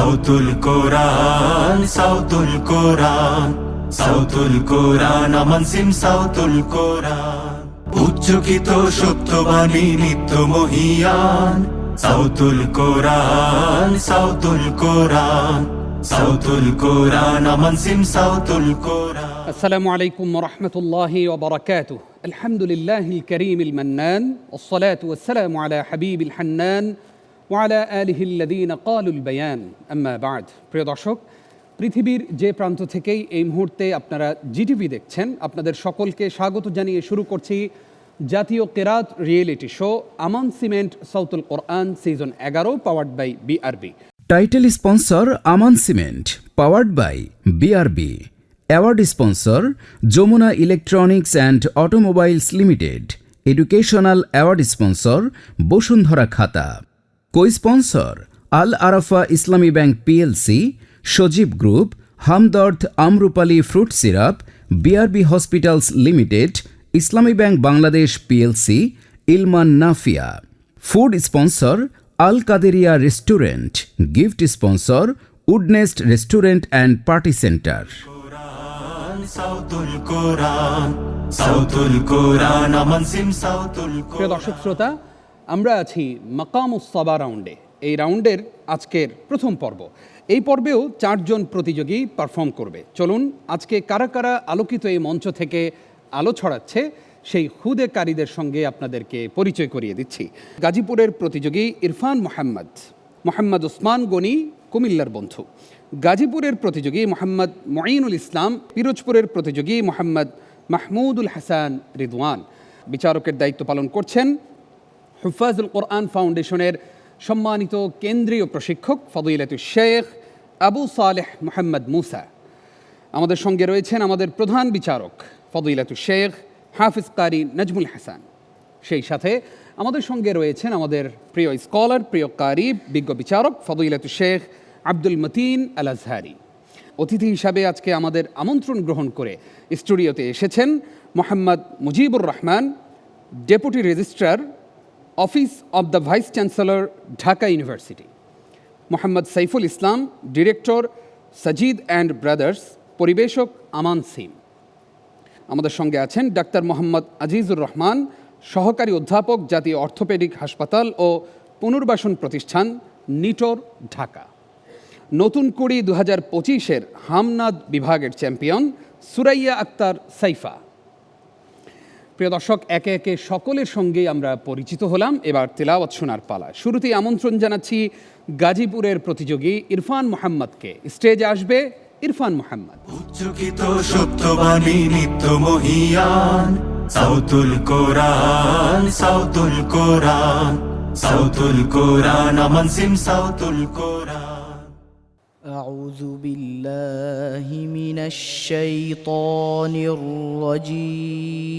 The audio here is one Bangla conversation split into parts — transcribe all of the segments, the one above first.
সাউতুল কোরআন, সাউতুল কোরআন, সাউতুল কোরআন, আমান সিম সাউতুল কোরআন। উচ্চকিত সত্যবাণী নিত্য মহিয়ান, সাউতুল কোরআন, সাউতুল কোরআন, সাউতুল কোরআন, আমান সিম সাউতুল কোরআন। السلام عليكم ورحمة الله وبركاته. الحمد لله الكريم المنان، والصلاة والسلام على حبيب الحنان وعلى آله الذين قالوا البيان. أما بعد. প্রিয় দর্শক, পৃথিবীর যে প্রান্ত থেকেই এই মুহূর্তে আপনারা জিটিভি দেখছেন, আপনাদের সকলকে স্বাগত জানিয়ে শুরু করছি জাতীয় কেরাত reality show Aman cement Sautul Quran season 11, powered by BRB. Title sponsor Aman cement, powered by BRB. Award sponsor Jamuna electronics and automobiles limited. Educational award sponsor Bashundhara খাতা। Co sponsor Al Arafah Islami bank PLC, Sajeeb group, Hamdard Amrupali fruit syrup, BRB hospitals limited, Islami bank Bangladesh PLC, Ilman Nafia. Food sponsor Al Kaderia restaurant. Gift sponsor Woodnest restaurant and party centre. Sautul কোরআন, সাউতুল কোরআন, আমান সিম সাউতুল কোরআন। প্রিয় দর্শক শ্রোতা, আমরা আছি মাকামুস সাবা রাউন্ডে। এই রাউন্ডের আজকের প্রথম পর্ব। এই পর্বেও 4 জন প্রতিযোগী পারফর্ম করবে। চলুন আজকে কারা কারা আলোকিত এই মঞ্চ থেকে আলো ছড়াচ্ছে সেই হুদেকারীদের সঙ্গে আপনাদেরকে পরিচয় করিয়ে দিচ্ছি। গাজীপুরের প্রতিযোগী ইরফান মোহাম্মদ ওসমান গনি, কুমিল্লার বন্ধু। গাজীপুরের প্রতিযোগী মোহাম্মদ মঈনুল ইসলাম, পিরোজপুরের প্রতিযোগী মোহাম্মদ মাহমুদুল হাসান রিদওয়ান। বিচারকের দায়িত্ব পালন করছেন হুফাজুল কোরআন ফাউন্ডেশনের সম্মানিত কেন্দ্রীয় প্রশিক্ষক ফদিলাতুশ শেখ আবু সালেহ মোহাম্মদ মুসা। আমাদের সঙ্গে রয়েছেন আমাদের প্রধান বিচারক ফদিলাতুশ শেখ হাফিজ কারি নাজমুল হাসান। সেই সাথে আমাদের সঙ্গে রয়েছেন আমাদের প্রিয় স্কলার, প্রিয় কারি, বিজ্ঞ বিচারক ফদিলাতুশ শেখ আব্দুল মতিন আল আজহারি। অতিথি হিসাবে আজকে আমাদের আমন্ত্রণ গ্রহণ করে স্টুডিওতে এসেছেন Mohammad Mujibur Rahman, deputy registrar, office of the vice chancellor, Dhaka university. Mohammad Saiful Islam, director, Sajid and brothers, পরিবেশক, আমান সিম। আমাদের সঙ্গে আছেন ডাক্তার মোহাম্মদ আজিজুর রহমান, সহকারী অধ্যাপক, জাতীয় অর্থোপেডিক হাসপাতাল ও পুনর্বাসন প্রতিষ্ঠান, নিটোর, ঢাকা। নতুন কুড়ি 2025-এর হামনাদ বিভাগের চ্যাম্পিয়ন সুরাইয়া আক্তার সাইফা। প্রিয় দর্শক, একে একে সকলের সঙ্গেই আমরা পরিচিত হলাম। এবার তেলাওয়াত শোনার পালা। শুরুতেই আমন্ত্রণ জানাচ্ছি গাজীপুরের প্রতিযোগী ইরফান মোহাম্মদকে। স্টেজে আসবে ইরফান মোহাম্মদ। উচ্চকিত সত্যবাণী নিত্য মহিয়ান, সাউতুল কোরআন, সাউতুল কোরআন, সাউতুল কোরআন, আমান সিম সাউতুল কোরআন। أعوذ بالله من الشيطان الرجيم.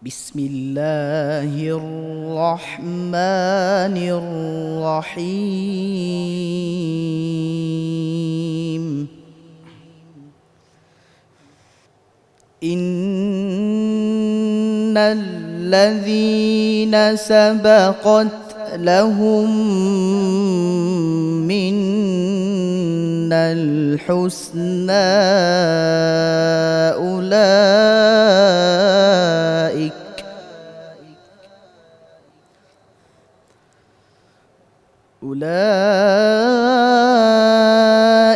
بسم الله الرحمن الرحيم. إن الذين سبقت لهم منا الحسنى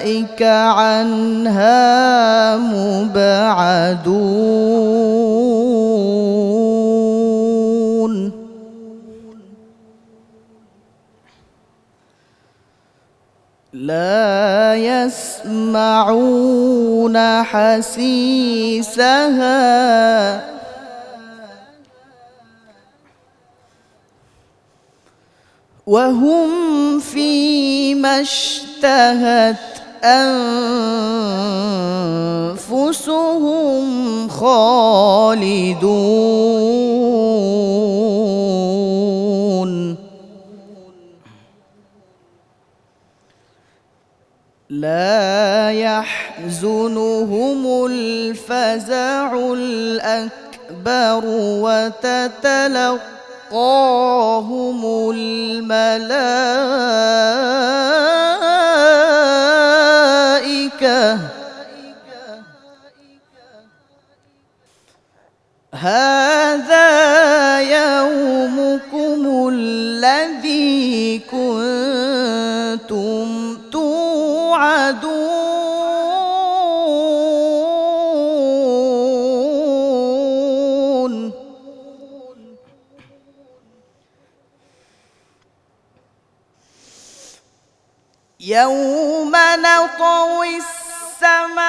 أولئك عنها مبعدون. لا يسمعون حسيسها وهم فيما اشتهت أنفسهم خالدون. لا يحزنهم الفزع الأكبر وتتلقاهم تلقاهم الملائكة هذا يومكم الذي كنتم توعدون يوم نطوي السماء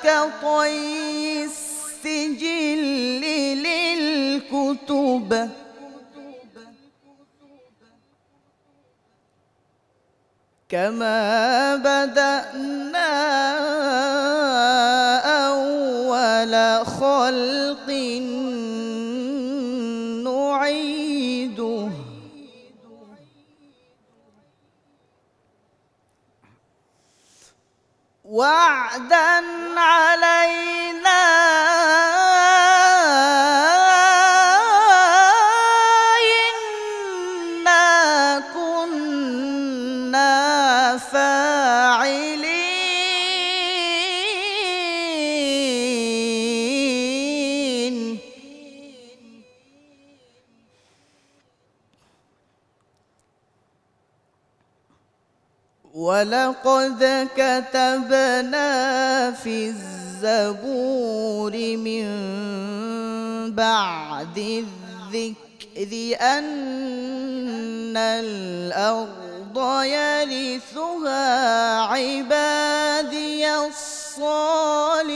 كطي السجل للكتب كما بدأنا أول خلق نعيده وعدا علينا إنا كنا فاعلين ولقد كتبنا في الزبور من بعد الذكر أن الأرض يرثها عبادي الصالحون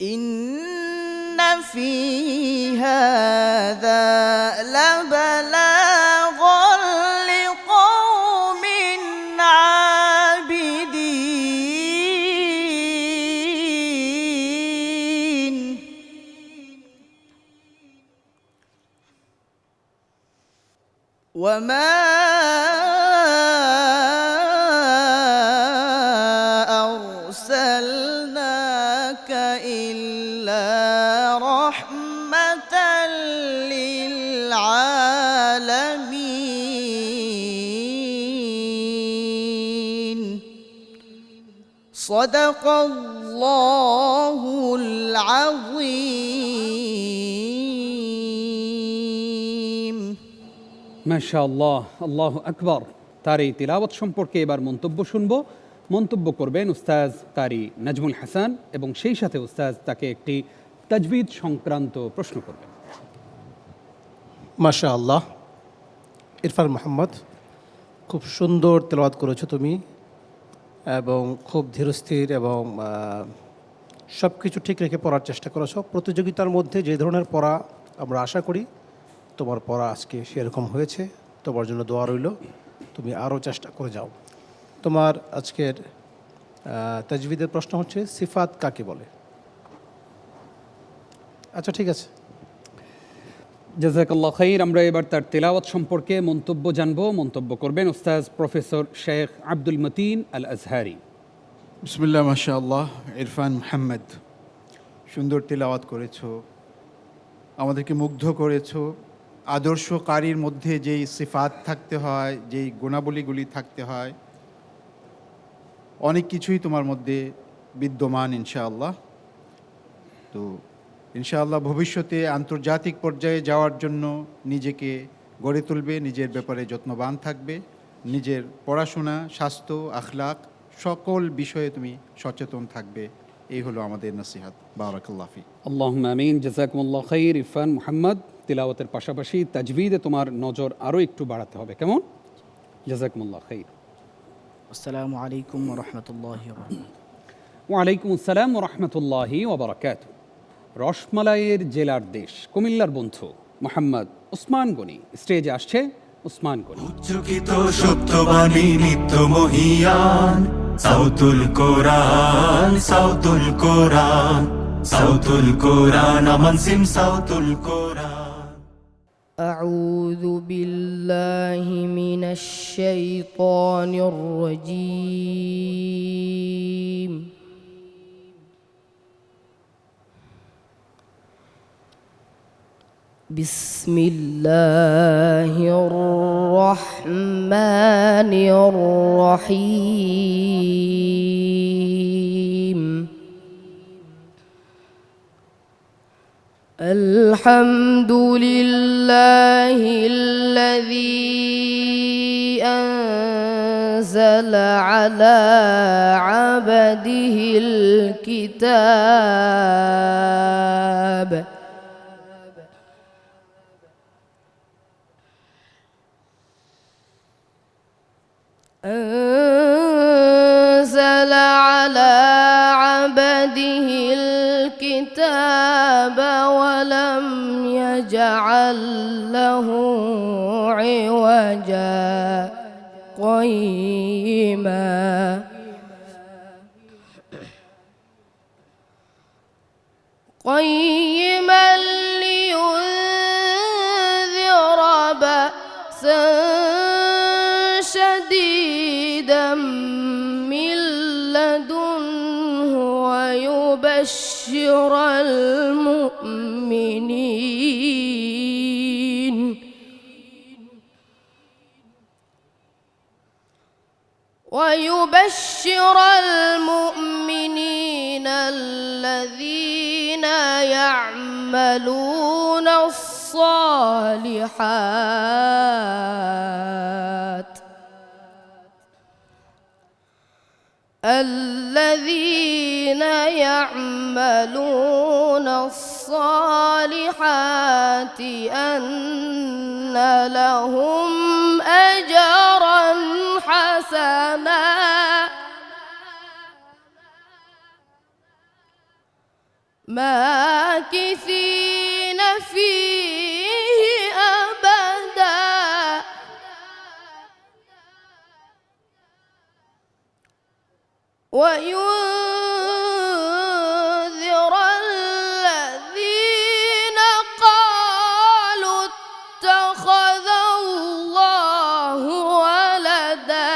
إن في هذا لبلاغا لقوم عابدين وما أرسلناك إلا رحمة للعالمين صدق الله العظيم মাশাআল্লাহ, আল্লাহ আকবার। তার এই তিলাওয়াত সম্পর্কে এবার মন্তব্য শুনব। মন্তব্য করবেন উস্তাজ কারি নাজমুল হাসান এবং সেই সাথে উস্তাজ তাকে একটি তাজবিদ সংক্রান্ত প্রশ্ন করবেন। মাশা আল্লাহ, ইরফান মোহাম্মদ, খুব সুন্দর তেলাওয়াত করেছো তুমি এবং খুব ধীরস্থির এবং সব কিছু ঠিক রেখে পড়ার চেষ্টা করেছো। প্রতিযোগিতার মধ্যে যে ধরনের পড়া আমরা আশা করি তোমার পড়া আজকে সেরকম হয়েছে। তোমার জন্য দোয়া রইল, তুমি আরও চেষ্টা করে যাও। তোমার আজকের তাজবিদের প্রশ্ন হচ্ছে সিফাত কাকে বলে? আচ্ছা ঠিক আছে, জাযাকাল্লাহ খাইর। আমরা এবার তার তেলাওয়াত সম্পর্কে মন্তব্য জানব। মন্তব্য করবেন উস্তাজ প্রফেসর শেখ আব্দুল মতিন আল আজহারি। বিসমিল্লাহ, মাশাআল্লাহ। ইরফান মোহাম্মদ, সুন্দর তেলাওয়াত করেছো, আমাদেরকে মুগ্ধ করেছো। আদর্শ কারির মধ্যে যেই সিফাত থাকতে হয়, যেই গুণাবলীগুলি থাকতে হয়, অনেক কিছুই তোমার মধ্যে বিদ্যমান ইনশাআল্লাহ। তো ইনশাআল্লাহ ভবিষ্যতে আন্তর্জাতিক পর্যায়ে যাওয়ার জন্য নিজেকে গড়ে তুলবে, নিজের ব্যাপারে যত্নবান থাকবে, নিজের পড়াশোনা, স্বাস্থ্য, আখলাক সকল বিষয়ে তুমি সচেতন থাকবে। এই হলো আমাদের নসিহত। বারাকাল্লাহ ফি। আল্লাহুম্মা আমিন। জাযাকুমুল্লাহ খাইর। ইরফান মুহাম্মদ, তিলাওয়াতের পাশাপাশি তাজবিদে তোমার নজর আরও একটু বাড়াতে হবে, কেমন? জাযাকুমুল্লাহ খাইর। আসসালামু আলাইকুম ওয়া রাহমাতুল্লাহি ওয়া বারাকাতুহু। ওয়ালাইকুম আসসালাম ওয়া রাহমাতুল্লাহি ওয়া বারাকাতুহু। রসমালাইয়ের জেলার দেশ কুমিল্লার বন্ধু মোহাম্মদ উসমান গনি স্টেজে আসছে। উসমান গনি। উচ্চকিত সত্যবাণী নিত্য মহিয়ান সাউতুল কোরআন, সাউতুল কোরআন, সাউতুল কোরআন, আমান সিম সাউতুল কোরআন। أعوذ بالله من الشيطان الرجيم بسم الله الرحمن الرحيم الحمد لله الذي أنزل على عبده الكتاب أنزل على عبده الكتاب ولم يجعل له عوجا قيما لينذر بأسا شديدا من لدنه ويبشر المؤمنين الذين يعملون الصالحات أن لهم أجرا حسنا ماكثين فيه أبدا وينذر الذين قالوا اتخذ الله ولدا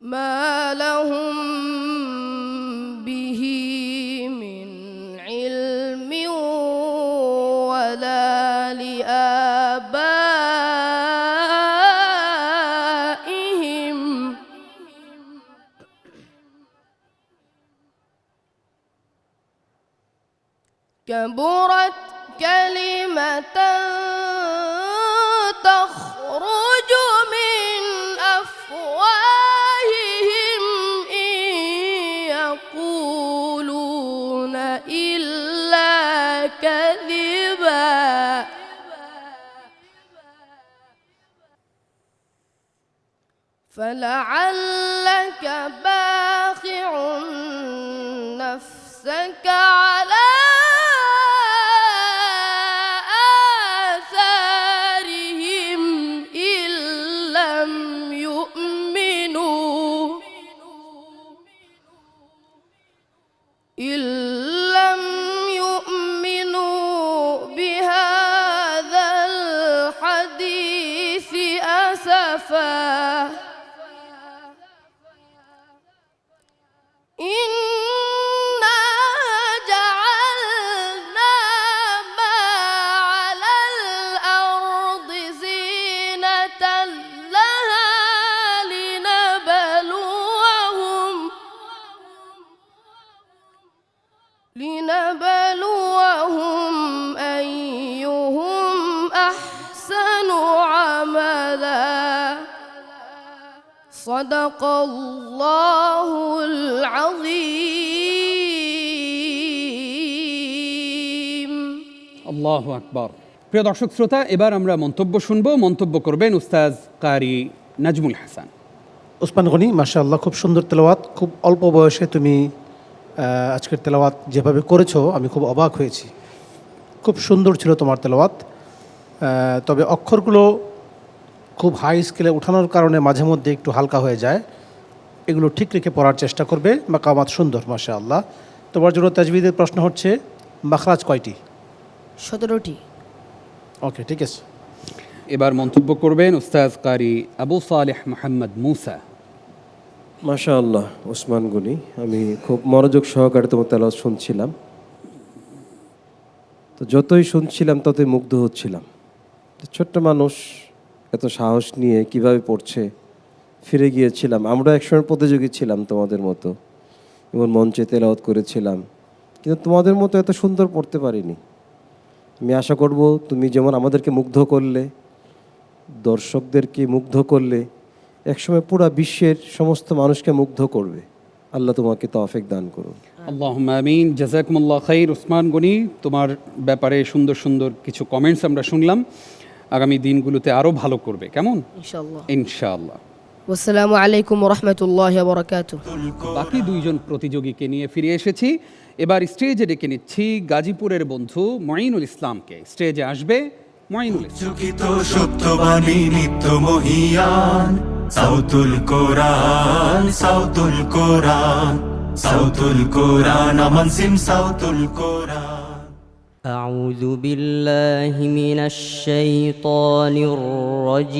ما لهم به من علم ولا لآبائهم كبرت كلمة تخرج من أفواههم إن يقولون إلا كذبا فلعلك باخع نفسك على آثارهم إن لم يؤمنوا بهذا الحديث أسفا إنا جعلنا ما على الأرض زينة لها لنبلوهم أيهم أحسن عملا صدق الله العظيم আল্লাহু আকবার। প্রিয় দর্শক শ্রোতা, এবার আমরা মন্তব্য শুনবো। মন্তব্য করবেন উস্তাজ কারি নাজমুল হাসান। ওসমান গনি, মাশাআল্লাহ, খুব সুন্দর তেলাওয়াত। খুব অল্প বয়সে তুমি আজকের তেলাওয়াত যেভাবে করেছো আমি খুব অবাক হয়েছি। খুব সুন্দর ছিল তোমার তেলাওয়াত। তবে অক্ষরগুলো খুব হাই স্কেলে ওঠানোর কারণে মাঝে মধ্যে একটু হালকা হয়ে যায়। এগুলো ঠিক রেখে পড়ার চেষ্টা করবে। মাকামাত সুন্দর, মাশাআল্লাহ। তোমার জন্য তাজবিদের প্রশ্ন হচ্ছে, মাখরাজ কয়টি? 17টি। ওকে, ঠিক আছে। এবার মন্তব্য করবেন উস্তাজ কারি আবু সালেহ মোহাম্মদ মুসা। মাশাআল্লাহ ওসমান গনি, আমি খুব মনোযোগ সহকারে তোমার তেলাওয়াত শুনছিলাম। তো যতই শুনছিলাম ততই মুগ্ধ হচ্ছিলাম। তো ছোট্ট মানুষ এত সাহস নিয়ে কিভাবে পড়ছে। ফিরে গিয়েছিলাম, আমরা একসময় প্রতিযোগী ছিলাম তোমাদের মতো, এবং মঞ্চে তেলাওয়াত করেছিলাম, কিন্তু তোমাদের মতো এত সুন্দর পড়তে পারিনি। আমি আশা করব তুমি যেমন আমাদেরকে মুগ্ধ করলে, দর্শকদেরকে মুগ্ধ করলে, একসময় পুরো বিশ্বের সমস্ত মানুষকে মুগ্ধ করবে। আল্লাহ তোমাকে তৌফিক দান করুন। আল্লাহুম্মা আমিন। জাযাকুমুল্লাহ খাইর। উসমান গনি, তোমার ব্যাপারে সুন্দর সুন্দর কিছু কমেন্টস আমরা শুনলাম, আগামী দিনগুলোতে আরও ভালো করবে, কেমন? ইনশাআল্লাহ। ইনশাআল্লাহ। ওয়াসসালামু আলাইকুম ওয়া রাহমাতুল্লাহি ওয়া বারাকাতুহু। বাকি দুইজন প্রতিযোগীকে নিয়ে ফিরে এসেছি। এবার স্টেজে ডেকে নিচ্ছি গাজীপুরের বন্ধু মঈনুল ইসলামকে। স্টেজে আসবে মঈনুল ইসলাম। চকিত সত্যবাণী নিত্য মহিয়ান সাউতুল কোরআন সাউতুল কোরআন সাউতুল কোরআন আমান সিম সাউতুল কোরআন أعوذ بالله من الشيطان الرجيم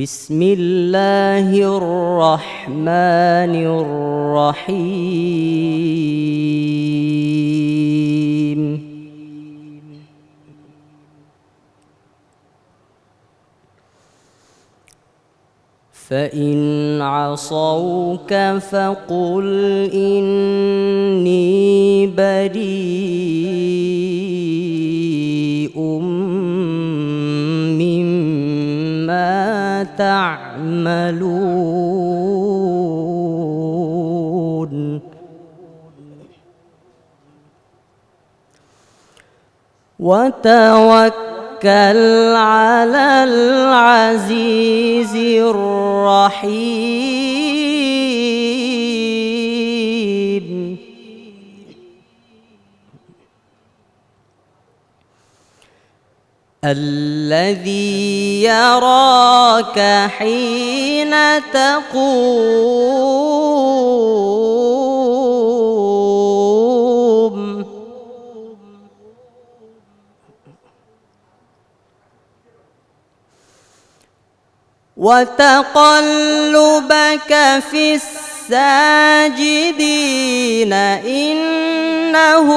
بسم الله الرحمن الرحيم فإن عصوك فقل إني بريء مما تعملون وتوكل على العزيز الرحيم الذي يراك حين تقوم وتقلبك في الساجدين إنه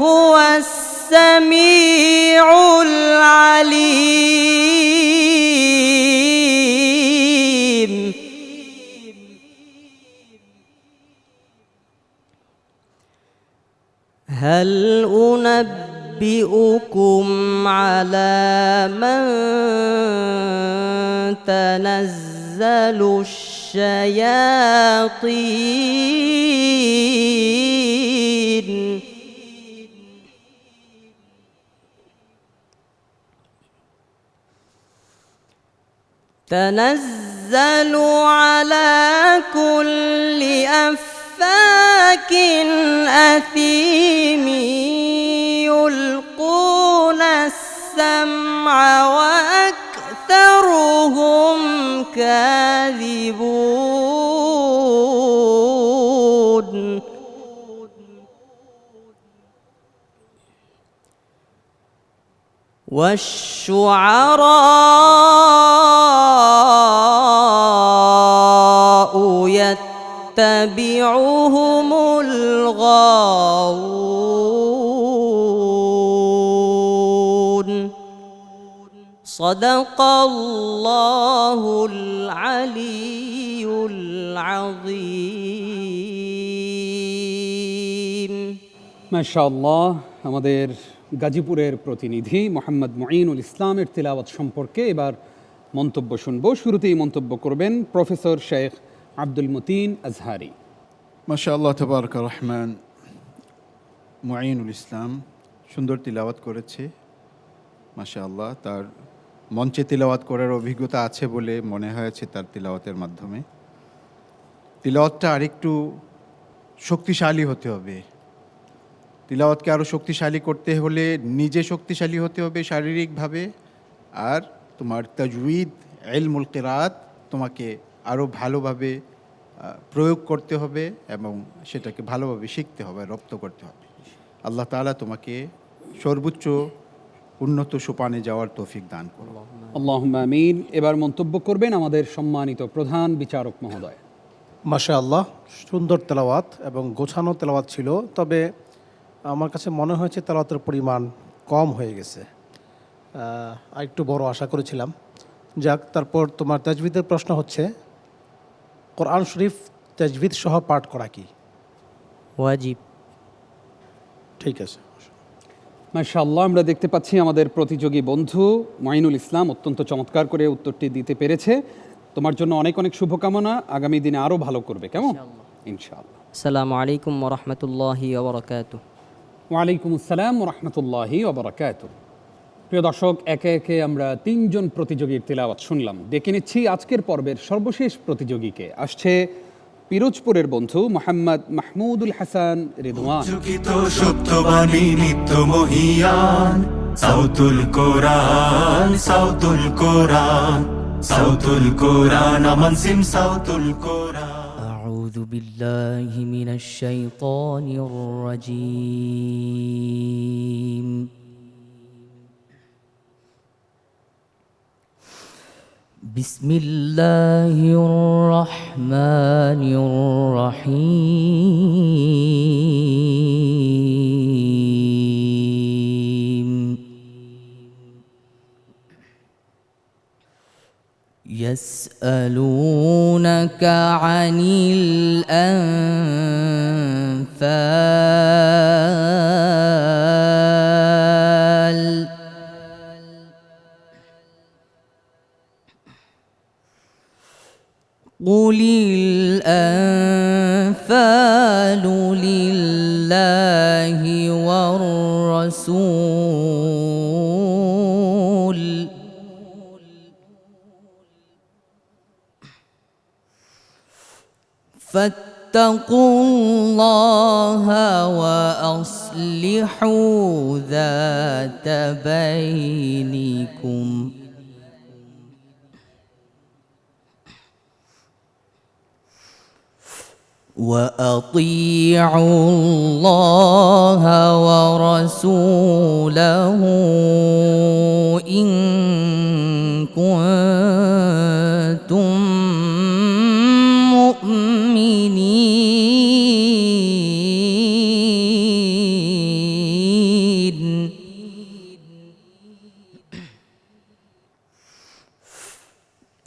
هو السميع العليم هل أنبئكم على من تنزل الشياطين تنزل على كل أفاك أثيم يلقون السمع وأكثرهم كاذبون والشعراء يتبعهم الغاوون صدق الله العلي العظيم মাশাআল্লাহ। আমাদের গাজীপুরের প্রতিনিধি মোহাম্মদ মঈনুল ইসলামের তিলাওয়াত সম্পর্কে এবার মন্তব্য শুনব। শুরুতেই মন্তব্য করবেন প্রফেসর শেখ আব্দুল মতিন আজহারি। মাশাআল্লাহ তাবারাক রহমান। মুঈনুল ইসলাম সুন্দর তিলাওয়াত করেছে মাশাআল্লাহ। তার মঞ্চে তিলাওয়াত করার অভিজ্ঞতা আছে বলে মনে হয়েছে তার তিলাওয়াতের মাধ্যমে। তিলাওয়াতটা আরেকটু শক্তিশালী হতে হবে। তিলাওয়াতকে আরও শক্তিশালী করতে হলে নিজে শক্তিশালী হতে হবে শারীরিকভাবে, আর তোমার তাজউইদ ইলমুল কিরাত তোমাকে আরও ভালোভাবে প্রয়োগ করতে হবে এবং সেটাকে ভালোভাবে শিখতে হবে, রপ্ত করতে হবে। আল্লাহ তাআলা তোমাকে সর্বোচ্চ উন্নত সোপানে যাওয়ার তৌফিক দান করুন। আল্লাহুম্মা আমিন। এবার মন্তব্য করবেন আমাদের সম্মানিত প্রধান বিচারক মহোদয়। মাশাআল্লাহ, সুন্দর তেলাওয়াত এবং গোছানো তেলাওয়াত ছিল, তবে আমার কাছে মনে হয়েছে তেলাওয়াতের পরিমাণ কম হয়ে গেছে। আরেকটু বড় আশা করেছিলাম। যাক, তারপর তোমার তাজবিদের প্রশ্ন হচ্ছে, কোরআন শরীফ তাজবিদ সহ পাঠ করা কি? ওয়াজিব। ঠিক আছে। মাশাআল্লাহ, আমরা দেখতে পাচ্ছি আমাদের প্রতিযোগী বন্ধু মঈনুল ইসলাম অত্যন্ত চমৎকার করে উত্তরটি দিতে পেরেছে। তোমার জন্য অনেক অনেক শুভকামনা, আগামী দিনে আরও ভালো করবে, কেমন? ইনশাআল্লাহ। আসসালামু আলাইকুম ওয়া রাহমাতুল্লাহি ওয়া বারাকাতুহু। ওয়ালাইকুম আসসালাম ওয়া রাহমাতুল্লাহি ওয়া বারাকাতুহু। প্রিয় দর্শক, একে একে আমরা 3 জন প্রতিযোগীর তেলাওয়াত শুনলাম। ডেকে নিচ্ছি আজকের পর্বের সর্বশেষ প্রতিযোগীকে। আসছে পিরোজপুরের বন্ধু মোহাম্মদ মাহমুদুল হাসান রিদওয়ান। যুগিত সত্যবাণী নিত্য মহিয়ান সাউতুল কোরআন, সাউতুল কোরআন, সাউতুল কোরআন, আমান সিম সাউতুল কোরআন। أعوذ بالله من الشيطان الرجيم. بسم الله الرحمن الرحيم. يسألونك عن الأنفال قل الأنفال لله والرسول فاتقوا الله وأصلحوا ذات بينكم وأطيعوا الله ورسوله إن كنتم مؤمنين.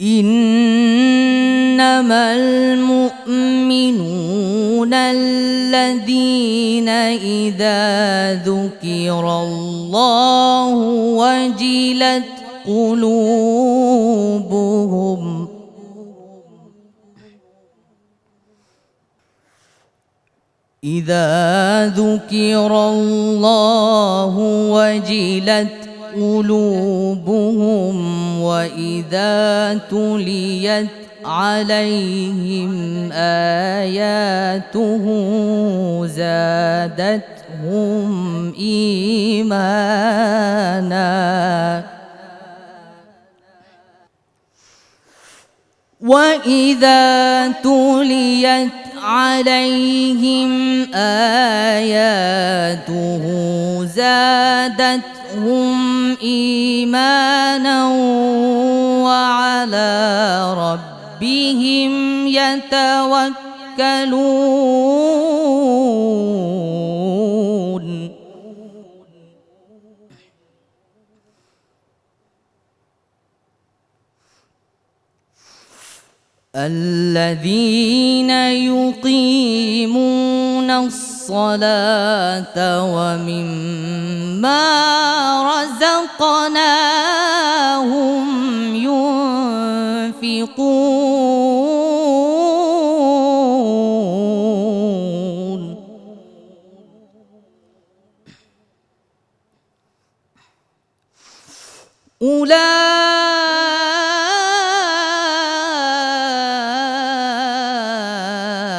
إنما المؤمنون الذين إذا ذكر الله وجلت قلوبهم إذا ذكر الله وجلت قلوبهم وإذا تليت عليهم آياته زادتهم إيمانا وإذا تليت عليهم آياته زادتهم إيمانا وعلى ربهم يتوكلون. الذين يقيمون الصلاة ومما رزقناهم ينفقون.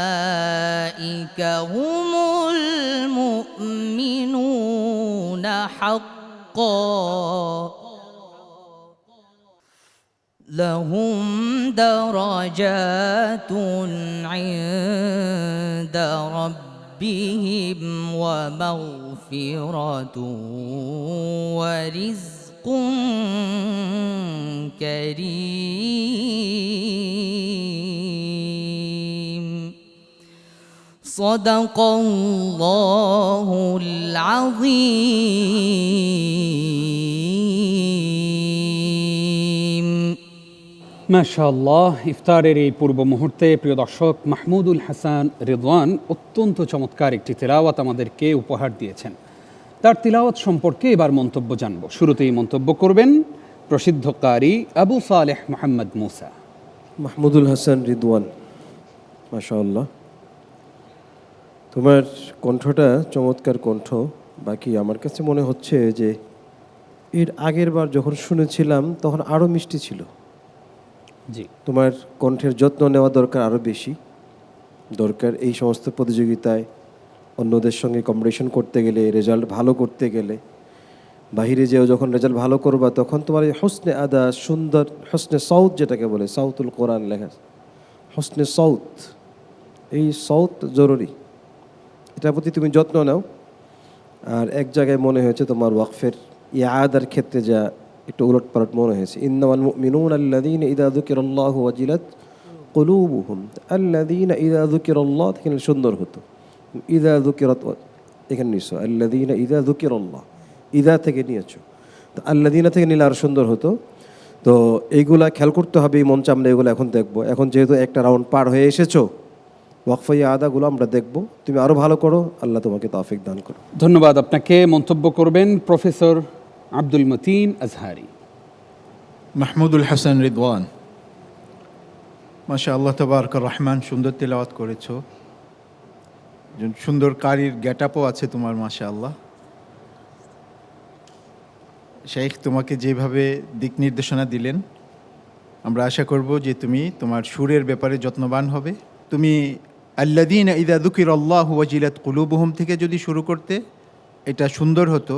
أولئك هم المؤمنون حقا لهم درجات عند ربهم ومغفرة ورزق كريم صدق الله العظيم মাশাআল্লাহ, ইফতারের এই পূর্ব মুহূর্তে প্রিয় দর্শক, মাহমুদুল হাসান রিদওয়ান অত্যন্ত চমৎকার একটি তিলাওয়াত আমাদেরকে উপহার দিয়েছেন। তার তিলাওয়াত সম্পর্কে এবার মন্তব্য জানব। শুরুতেই মন্তব্য করবেন প্রসিদ্ধ কারি আবু সালেহ মোহাম্মদ মুসা। মাহমুদুল হাসান রিদওয়ান, মাশাআল্লাহ, তোমার কণ্ঠটা চমৎকার কণ্ঠ। বাকি আমার কাছে মনে হচ্ছে যে এর আগের বার যখন শুনেছিলাম তখন আরও মিষ্টি ছিল। জি, তোমার কণ্ঠের যত্ন নেওয়া দরকার, আরও বেশি দরকার। এই সমস্ত প্রতিযোগিতায় অন্যদের সঙ্গে কম্পিটিশন করতে গেলে, রেজাল্ট ভালো করতে গেলে, বাহিরে যেও যখন রেজাল্ট ভালো করবা তখন তোমার এই হসনে আদা, সুন্দর হসনে সাউত যেটাকে বলে, সাউতুল কোরআন লেখা, হসনে সাউত, এই সাউত জরুরি। এটার প্রতি তুমি যত্ন নাও। আর এক জায়গায় মনে হয়েছে তোমার ওয়াকফের ইয়াদার ক্ষেত্রে যা একটু উলট পালট মনে হয়েছে, ইন্নামাল মুমিনুনা আল্লাযীনা ইযা যুকিরাল্লাহু ওয়াজিলাত কুলুবুহুম, আল্লাযীনা ইযা যুকিরাল্লাহ, এখানে সুন্দর হতো ইযা যুকিরাত, এখানে নিছো আল্লাযীনা ইযা যুকিরাল্লাহ, ইযা থেকে নিয়েছো, তো আল্লাযীনা থেকে নিলে আরো সুন্দর হতো। তো এইগুলা খেয়াল করতে হবে। এই মঞ্চে আমরা এগুলো এখন দেখবো। এখন যেহেতু একটা রাউন্ড পার হয়ে এসেছো, ওয়াকফা আদাগুলো আমরা দেখব। তুমি আরও ভালো করো, আল্লাহ তোমাকে তৌফিক দান করো। ধন্যবাদ আপনাকে। মন্তব্য করবেন প্রফেসর আব্দুল মতিন আজহারি। মাহমুদুল হাসান রিদওয়ান, মাশাআল্লাহ তাবারক রহমান, সুন্দর তেলাওয়াত করেছো। সুন্দর কারির গেটআপও আছে তোমার, মাশাআল্লাহ। শেখ তোমাকে যেভাবে দিক নির্দেশনা দিলেন, আমরা আশা করব যে তুমি তোমার সুরের ব্যাপারে যত্নবান হবে। তুমি আল্লাযীনা ইযা যুকিরাল্লাহু ওয়াজিলাত কুলুবুহুম থেকে যদি শুরু করতে, এটা সুন্দর হতো।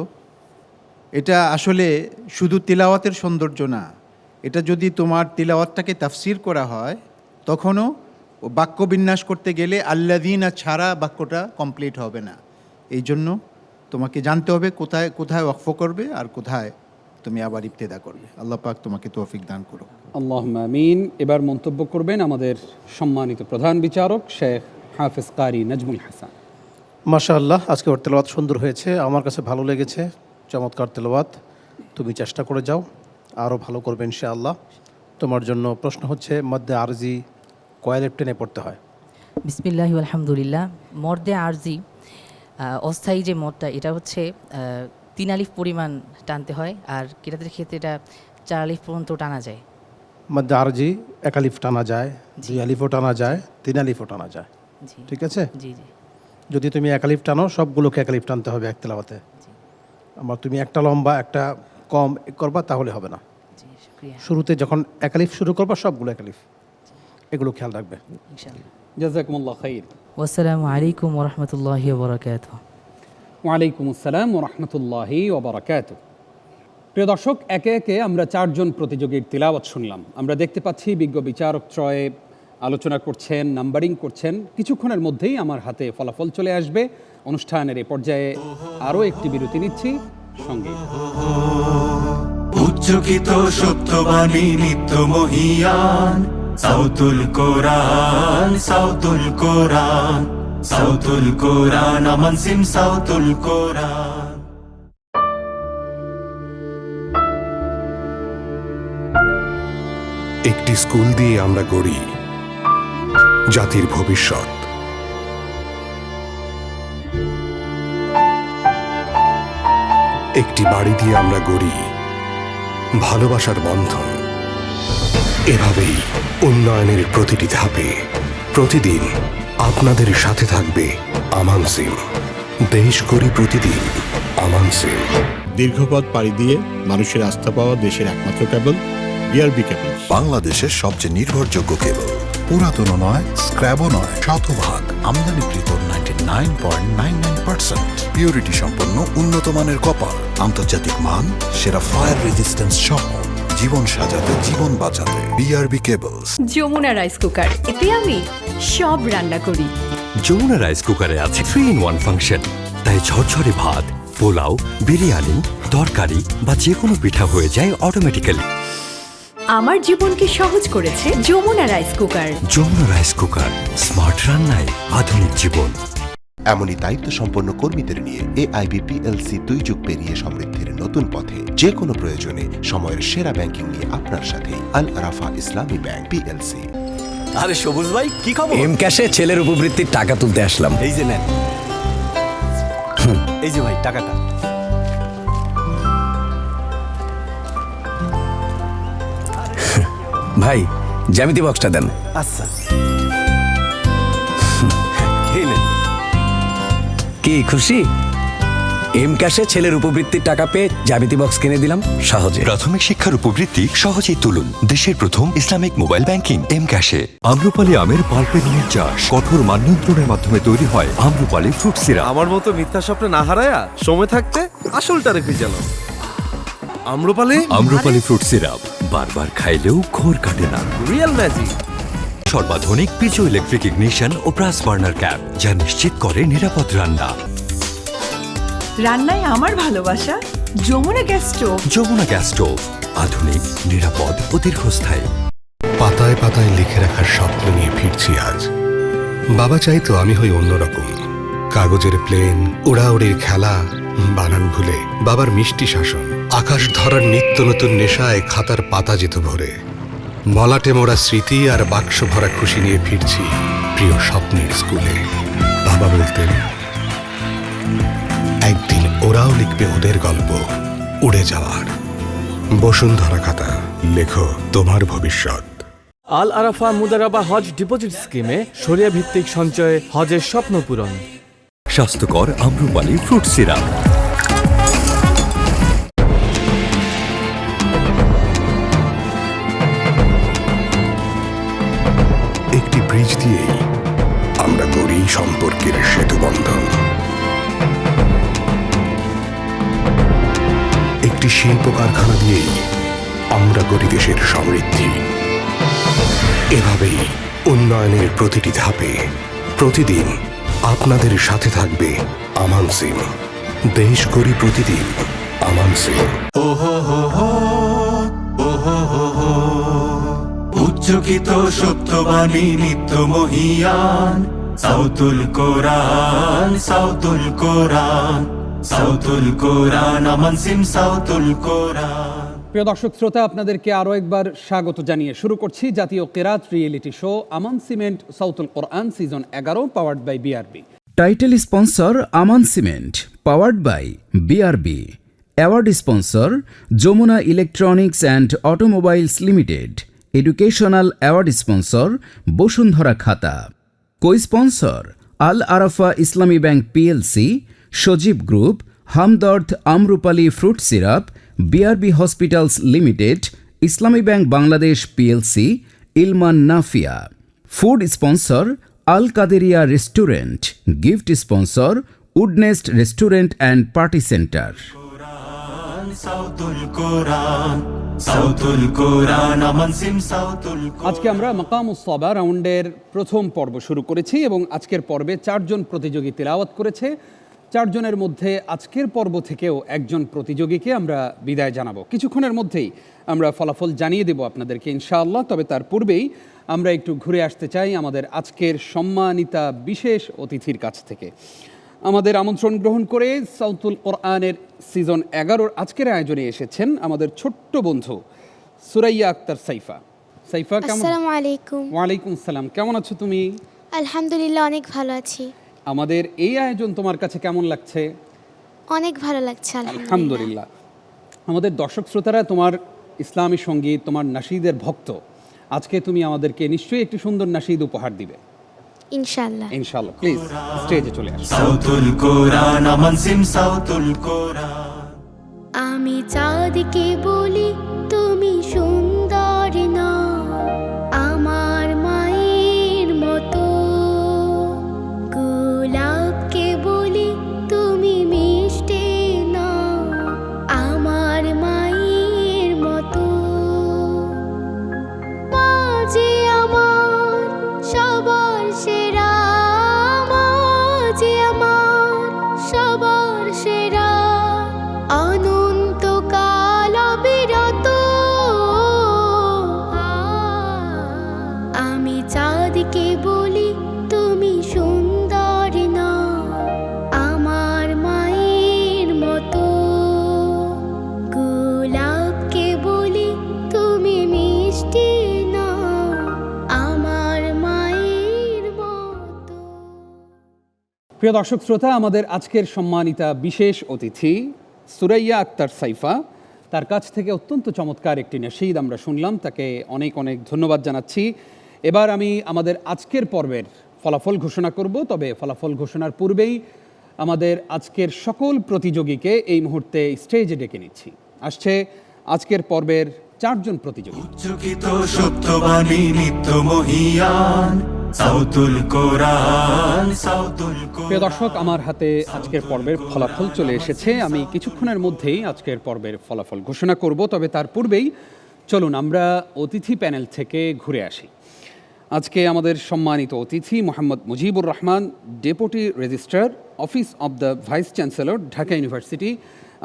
এটা আসলে শুধু তিলাওয়াতের সৌন্দর্য না, এটা যদি তোমার তিলাওয়াতটাকে তাফসির করা হয় তখনও বাক্য বিন্যাস করতে গেলে আল্লাযীনা ছাড়া বাক্যটা কমপ্লিট হবে না। এই জন্য তোমাকে জানতে হবে কোথায় কোথায় ওয়াকফ করবে আর কোথায় তুমি আবার ইবতেদা করবে। আল্লাহ পাক তোমাকে তৌফিক দান করো। আল্লাহুম্মা আমিন। এবার মন্তব্য করবেন আমাদের সম্মানিত প্রধান বিচারক শেখ হাফেজ কারি নাজমুল হাসান। মাশাআল্লাহ, আজকে ওর তেলাওয়াত সুন্দর হয়েছে, আমার কাছে ভালো লেগেছে। চমৎকার তেলাওয়াত। তুমি চেষ্টা করে যাও, আরও ভালো করবে ইনশাআল্লাহ। তোমার জন্য প্রশ্ন হচ্ছে, মধ্যে আরজি কয় আলিফ টেনে পড়তে হয়? বিসমিল্লাহি আলহামদুলিল্লাহ। মর্দে আরজি অস্থায়ী যে মদটা, এটা হচ্ছে 3 আলিফ পরিমাণ টানতে হয়, আর কিরাতের ক্ষেত্রে এটা 4 আলিফ পর্যন্ত টানা যায়। মধ্যে আরজি 1 আলিফ টানা যায়, 2 আলিফও টানা যায়, 3 আলিফও টানা যায়। জি, ঠিক আছে? জি জি। যদি তুমি 1 আলিফ টানো, সবগুলোকে 1 আলিফ টানতে হবে এক তেলাওয়াতে। আমার তুমি একটা লম্বা একটা কম করবা তাহলে হবে না। জি, শুকরিয়া। শুরুতে যখন 1 আলিফ শুরু করবা সবগুলো 1 আলিফ, এগুলো খেয়াল রাখবে ইনশাআল্লাহ। জাযাকুমুল্লাহ খাইর। ওয়াসসালামু আলাইকুম ওয়া রাহমাতুল্লাহি ওয়া বারাকাতুহু। ওয়া আলাইকুম আসসালাম ওয়া রাহমাতুল্লাহি ওয়া বারাকাতুহু। প্রিয় দর্শক, একে একে আমরা 4 জন প্রতিযোগীর তিলাওয়াত শুনলাম। আমরা দেখতে পাচ্ছি বিজ্ঞ বিচারক ত্রয় আলোচনা করছেন, নাম্বারিং করছেন। কিছুক্ষণের মধ্যেই আমার হাতে ফলাফল চলে আসবে। অনুষ্ঠানের এই পর্যায়ে আরও একটি বিরতি নিচ্ছি, সঙ্গে উচ্চকিত সত্যবাণী নিত্য মহিয়ান, সাউতুল কোরআন, সাউতুল কোরআন, সাউতুল কোরআন, আমান সিম সাউতুল কোরআন। একটি স্কুল দিয়ে আমরা গড়ি জাতির ভবিষ্যৎ। একটি বাড়ি দিয়ে আমরা গড়ি ভালোবাসার বন্ধন। এভাবেই উন্নয়নের প্রতিটি ধাপে প্রতিদিন আপনাদের সাথে থাকবে আমান সিম। দেশ গড়ি প্রতিদিন, আমান সিম। দীর্ঘপথ পাড়ি দিয়ে মানুষের আস্থা পাওয়া দেশের একমাত্র কেবল বিআরবি কেবল, বাংলাদেশের সবচেয়ে নির্ভরযোগ্য কেবল। পুরাতন নয়, স্ক্র্যাবও নয়, শতভাগ আমদানিকৃত 99.99% পিউরিটি সম্পন্ন উন্নত মানের কপার, আন্তর্জাতিক মান, সেরা ফায়ার রেজিস্ট্যান্স সহ জীবন সাজাতে, জীবন বাঁচাতে। BRB cables. Jamuna rice cooker, এতে আমি সব রান্না করি। যমুনা রাইস কুকারে আছে 3-in-1 ফাংশন, তাই ঝরঝরে ভাত, পোলাও, বিরিয়ানি, তরকারি বা যে কোনো পিঠা হয়ে যায় অটোমেটিক্যালি। আমার জীবনকে সহজ করেছে Jamuna rice cooker. Jamuna rice cooker, smart রান্নায় আধুনিক জীবন। এমনই দায়িত্ব সম্পন্ন কর্মীদের নিয়ে এআইবি পিএলসি 2 যুগ পেরিয়ে সমৃদ্ধির নতুন পথে। যে কোনো প্রয়োজনে সময়ের সেরা ব্যাংকিং নিয়ে আপনার সাথে আল আরাফা ইসলামী ব্যাংক পিএলসি। আরে সবুজ ভাই, কি খবর? এম ক্যাশে ছেলের উপবৃত্তির টাকা তুলতে আসলাম। এই যে নেন। এই যে ভাই টাকাটা। ভাই জ্যামিতি বক্সটা দেন। আচ্ছা, এই নেন। কি খুশি? এম ক্যাশে ছেলের উপবৃত্তির টাকা পেয়ে জ্যামিতি বক্স কিনে দিলাম সহজে। প্রাথমিক শিক্ষার উপবৃত্তি সহজেই তুলুন। দেশের প্রথম ইসলামিক মোবাইল ব্যাংকিং এম ক্যাশে। আম্রপালি আমের পাল্পে নিয়ে চাষ কঠোর মান নিয়ন্ত্রণের মাধ্যমে তৈরি হয় আম্রপালি ফ্রুট সিরাপ। আমার মতো মিথ্যা স্বপ্নে না হারায়া সময় থাকতে আসলটা রেখে গেল। আম্রপালি ফ্রুট সিরাপ, বারবার খাইলেও ঘোর কাটে না। Real magic. সর্বাধুনিক পিজো ইলেকট্রিক ইগনিশন ও ব্রাস বার্নার ক্যাপ, যা নিশ্চিত করে নিরাপদ রান্না। রান্নায় আমার ভালোবাসা Jamuna gas stove. Jamuna gas stove, আধুনিক, নিরাপদ ও দীর্ঘস্থায়ী। পাতায় পাতায় লিখে রাখার স্বপ্ন নিয়ে ফিরছি আজ। বাবা চাইতো আমি হই অন্যরকম। কাগজের প্লেন, উড়াউড়ির খেলা, বানান ভুলে বাবার মিষ্টি শাসন, আকাশ ধরার নিত্য নতুন নেশায় খাতার পাতা যেত ভরে। মলাটে মোড়া স্মৃতি আর বাক্স ভরা খুশি নিয়ে ফিরছি প্রিয় স্বপ্নের স্কুলে। বাবা বলতেন, একদিন ওরাও লিখবে ওদের গল্প উড়ে যাওয়ার। বসুন্ধরা খাতা, লেখো তোমার ভবিষ্যৎ। আল আরাফা মুদারাবা হজ ডিপোজিট স্কিমে শরিয়া ভিত্তিক সঞ্চয়ে হজের স্বপ্ন পূরণ। স্বাস্থ্যকর আম্রপালি ফ্রুট সিরাপ। একটি ব্রিজ দিয়েই আমরা করি সম্পর্কের সেতু বন্ধন। একটি শিল্প কারখানা দিয়েই আমরা করি দেশের সমৃদ্ধি। এভাবেই উন্নয়নের প্রতিটি ধাপে প্রতিদিন আপনাদের সাথে থাকবে আমান সিম। দেশ করি প্রতিদিন আমান সিম। উচ্চকিত সত্যবাণী নিত্য মহিয়ান, সাউতুল কোরআন, সাউতুল কোরআন, সাউতুল কোরআন, আমান সিম সাউতুল কোরআন। প্রিয় দর্শক শ্রোতা, আপনাদেরকে আরও একবার স্বাগত জানিয়ে শুরু করছি জাতীয় কেরাত reality show Aman cement Sautul Quran season 11, powered by BRB. Title sponsor Aman cement, powered by BRB. Award sponsor Jamuna electronics and automobiles limited. Educational award sponsor Bashundhara খাতা। Co sponsor Al Arafah Islami bank PLC, Sajeeb group, Hamdard Amrapali fruit syrup, BRB hospitals limited, Islami bank Bangladesh PLC, Ilman Nafia. Food sponsor Al Kaderia restaurant. Gift sponsor Woodnest restaurant and party centre. আজকে আমরা মাকামুস সাবা রাউন্ডের প্রথম পর্ব শুরু করেছি এবং আজকের পর্বে 4 জন প্রতিযোগী তিলাওয়াত করেছে। 4 জনের মধ্যে আজকের পর্ব থেকেও একজন প্রতিযোগীকে আমরা বিদায় জানাবো। কিছুক্ষণের মধ্যেই আমরা ফলাফল জানিয়ে দেব আপনাদেরকে ইনশাআল্লাহ। তবে তার পূর্বেই আমরা একটু ঘুরে আসতে চাই আমাদের আজকের সম্মানিতা বিশেষ অতিথির কাছ থেকে। আমাদের আমন্ত্রণ গ্রহণ করে সাউতুল কোরআনের সিজন 11 আজকের আয়োজনে এসেছেন আমাদের ছোট্ট বন্ধু সুরাইয়া আক্তার সাইফা। সাইফা কেমন? আসসালামু আলাইকুম। ওয়ালাইকুম আসসালাম। কেমন আছো তুমি? আলহামদুলিল্লাহ, অনেক ভালো আছি। আমাদের এই আয়োজন তোমার কাছে কেমন লাগছে? অনেক ভালো লাগছে আলহামদুলিল্লাহ। আমাদের দর্শক শ্রোতারা তোমার ইসলামী সঙ্গীত, তোমার নাশিদের ভক্ত। আজকে তুমি আমাদেরকে নিশ্চয়ই একটি সুন্দর নাশিদ উপহার দিবে ইনশাআল্লাহ। ইনশাআল্লাহ। প্লিজ স্টেজে চলে আসো। সাউতুল কোরআন, আমান সিম সাউতুল কোরআন। আমি চাঁদকে বলি তুমি সুন্দর না, আমার মায়ের মতো। গোলাপকে বলি তুমি মিষ্টি না, আমার মায়ের মতো। সবার সেরা মাঝে আমার সবার সেরা অনন্তকাল অবিরত আমি চাঁদকে বলি তুমি সুন্দর না আমার মায়ের মতো গোলাপকে বলি তুমি মিষ্টি না আমার মায়ের মতো। প্রিয় দর্শক শ্রোতা, আমাদের আজকের সম্মানিতা বিশেষ অতিথি সুরাইয়া আক্তার সাইফা, তার কাছ থেকে অত্যন্ত চমৎকার একটি নাশিদ আমরা শুনলাম। তাকে অনেক অনেক ধন্যবাদ জানাচ্ছি। এবার আমি আমাদের আজকের পর্বের ফলাফল ঘোষণা করব, তবে ফলাফল ঘোষণার পূর্বেই আমাদের আজকের সকল প্রতিযোগীকে এই মুহূর্তে স্টেজে ডেকে নিচ্ছি। আসছে আজকের পর্বের 4 জন প্রতিযোগী। চকিত সত্যবাণী নিত্য মহিয়ান সাউতুল কোরআন সাউতুল প্রিয় দর্শক, আমার হাতে আজকের পর্বের ফলাফল চলে এসেছে। আমি কিছুক্ষণের মধ্যেই আজকের পর্বের ফলাফল ঘোষণা করব, তবে তার পূর্বেই চলুন আমরা অতিথি প্যানেল থেকে ঘুরে আসি। আজকে আমাদের সম্মানিত অতিথি Mohammad Mujibur Rahman, deputy registrar, office of the vice chancellor, Dhaka university.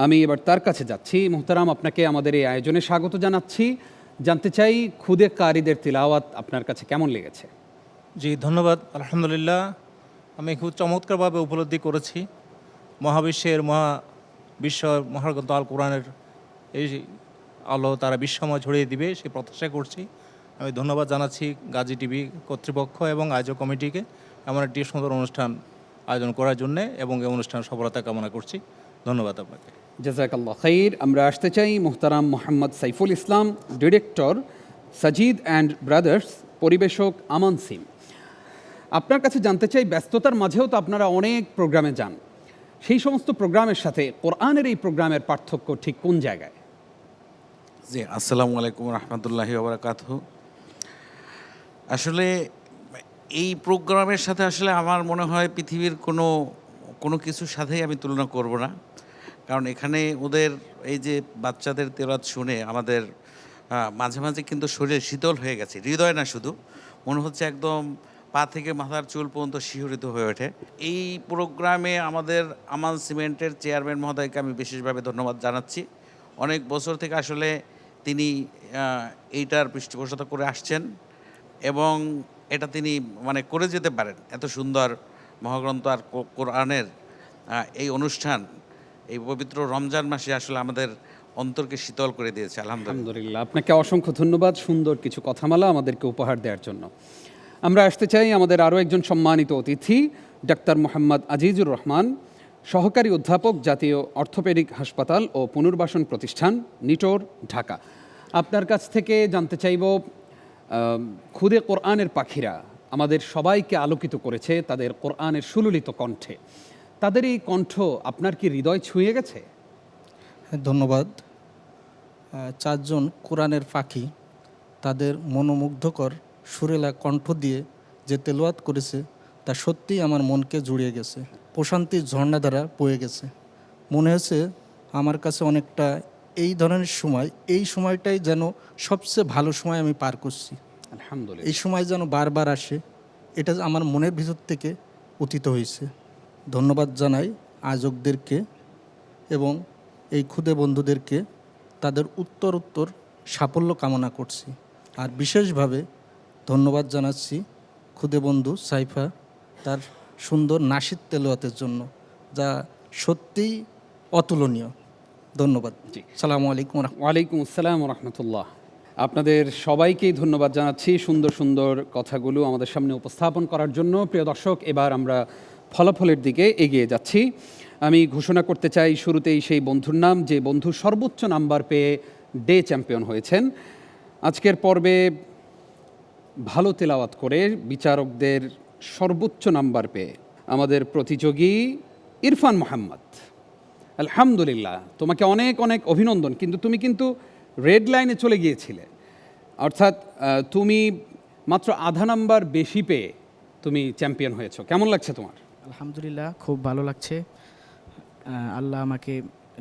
আমি এবার তার কাছে যাচ্ছি। মোহতারাম, আপনাকে আমাদের এই আয়োজনে স্বাগত জানাচ্ছি। জানতে চাই খুদে কারিদের তিলাওয়াত আপনার কাছে কেমন লেগেছে? জি ধন্যবাদ। আলহামদুলিল্লাহ, আমি খুব চমৎকারভাবে উপলব্ধি করেছি মহাবিশ্বের মহাগ্রন্থ আল কোরআনের এই আলো তারা বিশ্বময় ছড়িয়ে দিবে সে প্রত্যাশা করছি। আমি ধন্যবাদ জানাচ্ছি গাজী টিভি কর্তৃপক্ষ এবং আয়োজক কমিটিকে এমন একটি সুন্দর অনুষ্ঠান আয়োজন করার জন্য, এবং এই অনুষ্ঠানের সফলতা কামনা করছি। ধন্যবাদ আপনাকে। জাযাকাল্লাহ খাইর। আমরা আসতে চাই মোহতারাম Mohammad Saiful Islam, director, Sajid and brothers, পরিবেশক আমান সিম। আপনার কাছে জানতে চাই, ব্যস্ততার মাঝেও তো আপনারা অনেক প্রোগ্রামে যান, সেই সমস্ত প্রোগ্রামের সাথে কোরআনের এই প্রোগ্রামের পার্থক্য ঠিক কোন জায়গায়? জি, আসসালামু আলাইকুম রহমতুল্লাহি ওয়া বারাকাতুহু। আসলে এই প্রোগ্রামের সাথে আসলে আমার মনে হয় পৃথিবীর কোনো কিছুর সাথেই আমি তুলনা করব না, কারণ এখানে ওদের এই যে বাচ্চাদের তেলাওয়াত শুনে আমাদের মাঝে মাঝে কিন্তু শরীর শীতল হয়ে গেছে, হৃদয় না শুধু, মনে হচ্ছে একদম পা থেকে মাথার চুল পর্যন্ত শিহরিত হয়ে ওঠে। এই প্রোগ্রামে আমাদের আমান সিমেন্টের চেয়ারম্যান মহোদয়কে আমি বিশেষভাবে ধন্যবাদ জানাচ্ছি। অনেক বছর থেকে আসলে তিনি এইটার পৃষ্ঠপোষকতা করে আসছেন এবং এটা তিনি করে যেতে পারেন। এত সুন্দর মহাগ্রন্থ আর কোরআনের এই অনুষ্ঠান এই পবিত্র রমজান মাসে আসলে আমাদের অন্তরকে শীতল করে দিয়েছে। আলহামদুলিল্লাহ, আপনাকে অসংখ্য ধন্যবাদ সুন্দর কিছু কথামালা আমাদেরকে উপহার দেওয়ার জন্য। আমরা আসতে চাই আমাদের আরও একজন সম্মানিত অতিথি, ডাক্তার মোহাম্মদ আজিজুর রহমান, সহকারী অধ্যাপক, জাতীয় অর্থোপেডিক হাসপাতাল ও পুনর্বাসন প্রতিষ্ঠান, নিটোর, ঢাকা। আপনার কাছ থেকে জানতে চাইব, খুদে কোরআনের পাখিরা আমাদের সবাইকে আলোকিত করেছে তাদের কোরআনের সুললিত কণ্ঠে। তাদের এই কণ্ঠ আপনার কি হৃদয় ছুঁয়ে গেছে? ধন্যবাদ। 4 জন কোরআনের পাখি তাদের মনোমুগ্ধকর সুরেলা কণ্ঠ দিয়ে যে তেলাওয়াত করেছে তা সত্যিই আমার মনকে জুড়িয়ে গেছে, প্রশান্তির ঝর্ণা দ্বারা বয়ে গেছে। মনে হয়েছে আমার কাছে অনেকটা এই ধরনের সময়, এই সময়টাই যেন সবচেয়ে ভালো সময় আমি পার করছি। আলহামদুলিল্লাহ, এই সময় যেন বারবার আসে, এটা আমার মনের ভিতর থেকে অতীত হয়েছে। ধন্যবাদ জানাই আয়োজকদেরকে এবং এই ক্ষুদে বন্ধুদেরকে, তাদের উত্তর সাফল্য কামনা করছি। আর বিশেষভাবে ধন্যবাদ জানাচ্ছি ক্ষুদে বন্ধু সাইফা তার সুন্দর নাশিদ তেলাওয়াতের জন্য, যা সত্যিই অতুলনীয়। ধন্যবাদ। জি, সালামু আলাইকুম। ওয়ালাইকুম আসসালাম রহমতুল্লাহ। আপনাদের সবাইকেই ধন্যবাদ জানাচ্ছি সুন্দর সুন্দর কথাগুলো আমাদের সামনে উপস্থাপন করার জন্য। প্রিয় দর্শক, এবার আমরা ফলাফলের দিকে এগিয়ে যাচ্ছি। আমি ঘোষণা করতে চাই শুরুতেই সেই বন্ধুর নাম যে বন্ধু সর্বোচ্চ নাম্বার পেয়ে ডে চ্যাম্পিয়ন হয়েছেন। আজকের পর্বে ভালো তেলাওয়াত করে বিচারকদের সর্বোচ্চ নাম্বার পেয়ে আমাদের প্রতিযোগী ইরফান মোহাম্মদ। আলহামদুলিল্লাহ, তোমাকে অনেক অনেক অভিনন্দন। কিন্তু তুমি রেড লাইনে চলে গিয়েছিলে, অর্থাৎ তুমি মাত্র আধা নাম্বার বেশি পেয়ে তুমি চ্যাম্পিয়ন হয়েছো। কেমন লাগছে তোমার? আলহামদুলিল্লাহ, খুব ভালো লাগছে। আল্লাহ আমাকে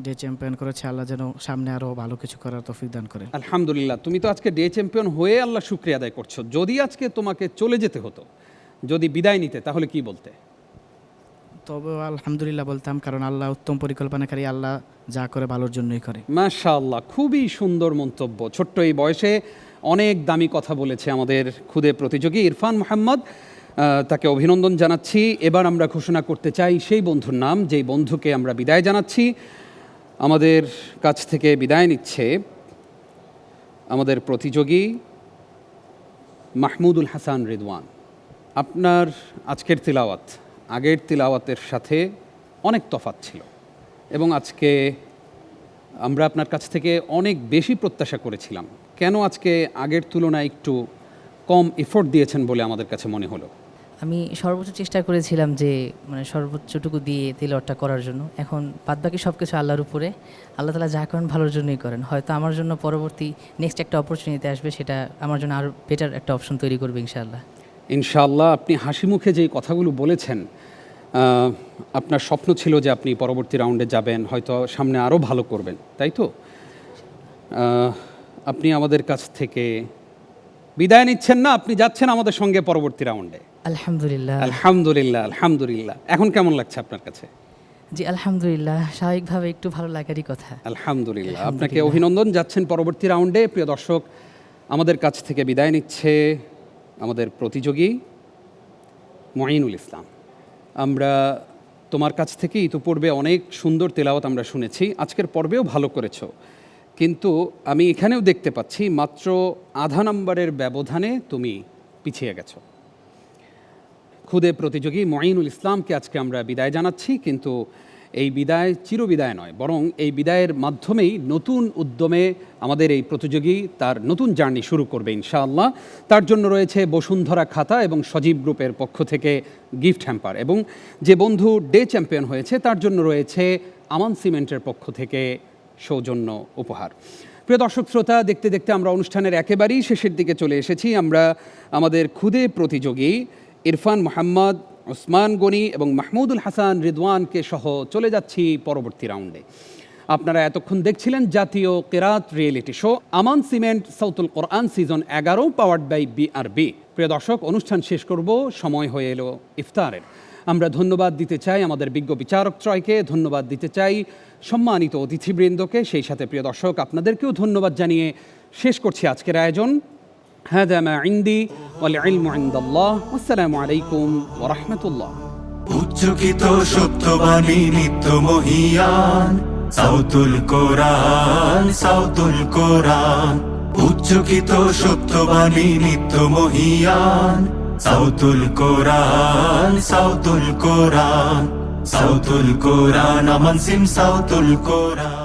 ডে চ্যাম্পিয়ন করেছে, আল্লাহ যেন সামনে আরও ভালো কিছু করার তৌফিক দান করে। আলহামদুলিল্লাহ, তুমি তো আজকে ডে চ্যাম্পিয়ন হয়ে আল্লাহ শুকরিয়া আদায় করছো। যদি আজকে তোমাকে চলে যেতে হতো যদি বিদায় নিতে তাহলে কি বলতে? তবে আলহামদুলিল্লাহ বলতাম, কারণ আল্লাহ উত্তম পরিকল্পনাকারী, আল্লাহ যা করে ভালোর জন্যই করে। মাশাআল্লাহ, খুবই সুন্দর মন্তব্য। ছোট্ট এই বয়সে অনেক দামি কথা বলেছে আমাদের খুদে প্রতিযোগী ইরফান মোহাম্মদ, তাকে অভিনন্দন জানাচ্ছি। এবার আমরা ঘোষণা করতে চাই সেই বন্ধুর নাম, যেই বন্ধুকে আমরা বিদায় জানাচ্ছি। আমাদের কাছ থেকে বিদায় নিচ্ছে আমাদের প্রতিযোগী মাহমুদুল হাসান রিদওয়ান। আপনার আজকের তিলাওয়াত আগের তিলাওয়াতের সাথে অনেক তফাৎ ছিল এবং আজকে আমরা আপনার কাছ থেকে অনেক বেশি প্রত্যাশা করেছিলাম। কেন আজকে আগের তুলনায় একটু কম এফোর্ট দিয়েছেন বলে আমাদের কাছে মনে হলো? আমি সর্বোচ্চ চেষ্টা করেছিলাম যে মানে সর্বোচ্চটুকু দিয়ে তিলাওয়াতটা করার জন্য। এখন বাদবাকি সব কিছু আল্লাহর উপরে, আল্লাহ তাআলা যা করেন ভালোর জন্যই করেন। হয়তো আমার জন্য পরবর্তী নেক্সট একটা অপরচুনিটি আসবে, সেটা আমার জন্য আরও বেটার একটা অপশন তৈরি করবে ইনশাআল্লাহ। ইনশাআল্লাহ। আপনি হাসি মুখে যেই কথাগুলো বলেছেন, আপনার স্বপ্ন ছিল যে আপনি পরবর্তী রাউন্ডে যাবেন, হয়তো সামনে আরও ভালো করবেন, তাই তো? আপনি আমাদের কাছ থেকে বিদায় নিচ্ছেন না, আপনি যাচ্ছেন আমাদের সঙ্গে পরবর্তী রাউন্ডে। আলহামদুলিল্লাহ। আলহামদুলিল্লাহ, আলহামদুলিল্লাহ। এখন কেমন লাগছে আপনার কাছে? জি আলহামদুলিল্লাহ, স্বাভাবিকভাবে একটু ভালো লাগারই কথা। আলহামদুলিল্লাহ, আপনাকে অভিনন্দন। যাচ্ছেন পরবর্তী রাউন্ডে। প্রিয় দর্শক, আমাদের কাছ থেকে বিদায় নিচ্ছে আমাদের প্রতিযোগী মঈনুল ইসলাম। আমরা তোমার কাছ থেকে ইতিপূর্বে অনেক সুন্দর তেলাওয়াত আমরা শুনেছি, আজকের পর্বেও ভালো করেছো, কিন্তু আমি এখানেও দেখতে পাচ্ছি মাত্র আধা নম্বরের ব্যবধানে তুমি পিছিয়ে গেছো। খুদে প্রতিযোগী মঈনুল ইসলামকে আজকে আমরা বিদায় জানাচ্ছি, কিন্তু এই বিদায় চিরবিদায় নয়, বরং এই বিদায়ের মাধ্যমেই নতুন উদ্যমে আমাদের এই প্রতিযোগী তার নতুন জার্নি শুরু করবে ইনশাআল্লাহ। তার জন্য রয়েছে বসুন্ধরা খাতা এবং সজীব গ্রুপের পক্ষ থেকে গিফট হ্যাম্পার, এবং যে বন্ধু ডে চ্যাম্পিয়ন হয়েছে তার জন্য রয়েছে আমান সিমেন্টের পক্ষ থেকে সৌজন্য উপহার। প্রিয় দর্শক শ্রোতা, দেখতে দেখতে আমরা অনুষ্ঠানের একেবারেই শেষের দিকে চলে এসেছি। আমরা আমাদের খুদে প্রতিযোগী ইরফান মোহাম্মদ, ওসমান গনি এবং মাহমুদুল হাসান রিদওয়ানকে সহ চলে যাচ্ছি পরবর্তী রাউন্ডে। আপনারা এতক্ষণ দেখছিলেন জাতীয় কেরাত reality show Aman cement Sautul Quran season 11, powered by BRB. প্রিয় দর্শক, অনুষ্ঠান শেষ করব, সময় হয়ে এলো ইফতারের। আমরা ধন্যবাদ দিতে চাই আমাদের বিজ্ঞ বিচারক ত্রয়কে, ধন্যবাদ দিতে চাই সম্মানিত অতিথিবৃন্দকে, সেই সাথে প্রিয় দর্শক আপনাদেরকেও ধন্যবাদ জানিয়ে শেষ করছি আজকের আয়োজন। هذا ما عندي والعلم عند الله والسلام عليكم ورحمة الله। উচ্চকিত সত্যবাণী নিত্য মহিয়ান সাউতুল কোরআন, সাউতুল কোরআন। উচ্চকিত সত্যবাণী নিত্য মহিয়ান সাউতুল কোরআন, সাউতুল কোরআন। সাউতুল কোরআন, আমান সিম সাউতুল কোরআন।